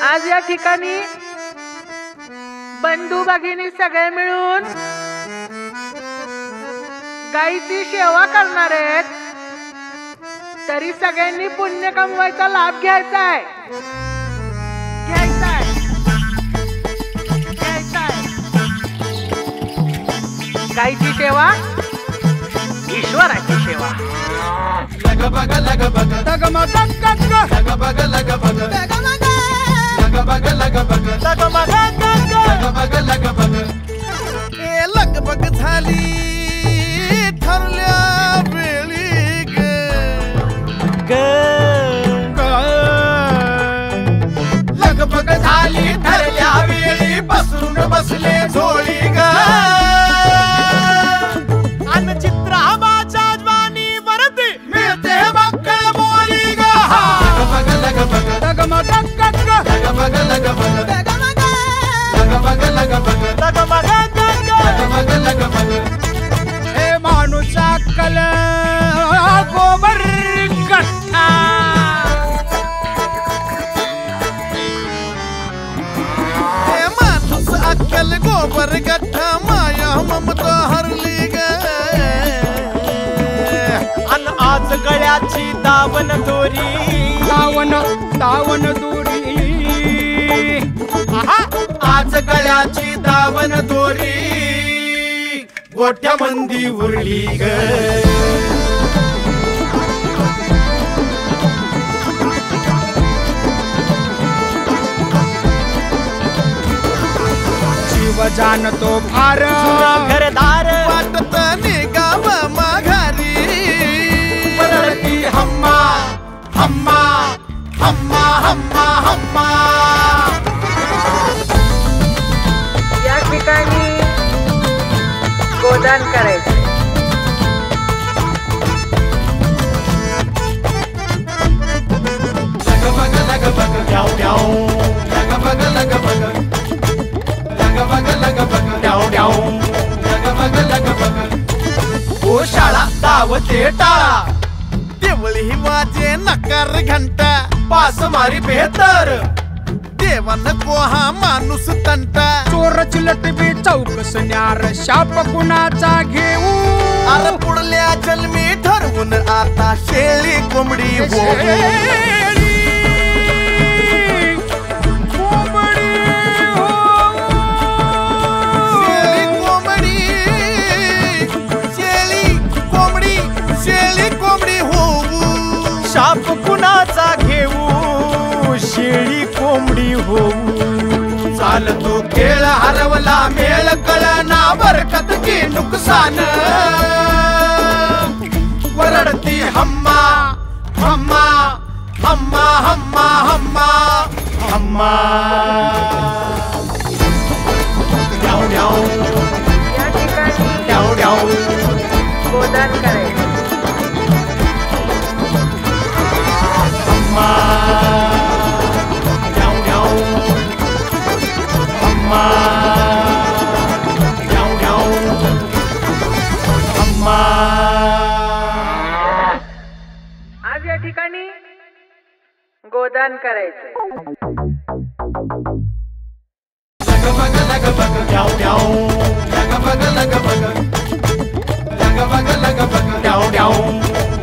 आज या ठिकाणी बंधू भगिनी सगळे मिळून गायीची सेवा करणार आहेत. तरी सगळ्यांनी पुण्य कमवायचा लाभ घ्यायचा आहे. गायीची सेवा ईश्वराची सेवा. लगबग लगबग लगमग लगबग लगबग लगबग लगबग लगबग लगबग ए लगबग झाली ठरल्या वेळी ग लगबग झाली ठरल्या वेळी बसून बसले झोळी ग. हे माणूसा कल गोबर गठ्ठा. हे माणूस अक्कल गोबर गठ्ठा माया ममता हरली ग. अन आज गळ्याची दावण दोरी दावण दोरी. आज गळ्याची दावण दोरी गोट्या मंदी उरली ग. जीव जाणतो फार घरदार वाटत निगाव माघारी. वरडती हम्मा हम्मा हम्मा हम्मा हम्मा. या ठिकाणी गोदान करायचे. लगबग लगबग द्याव द्याव लगबग लगबग लगबग लगबग द्याव द्याव लगबग लगबग. ओ शाळा दावते टाळा देवळी वाजे नकार घंटा. पास मारी बेहतर देवा नको हा माणूस तंटा. चोर चिलट बी चौकस न्यार शाप कुणाचा घेऊ. अरे पुढल्या जन्मी ठरवून आता शेळी कोंबडी होऊ. शाप कुणाचा घेऊ शेळी कोंबडी होऊ. चालतो खेळ हरवला मेळ कळना बरकत की नुकसान. वरडती हम्मा हम्मा हम्मा हम्मा हम्मा हम्मा. द्याव द्याव या ठिकाणी द्याव द्याव गोदान करायचे. अम्मा द्याव द्याव अम्मा द्याव द्याव अम्मा. आज या ठिकाणी गोदान करायचे. लगबग लगबग द्याव द्याव लगबग लगबग लगबग लगबग द्याव द्याव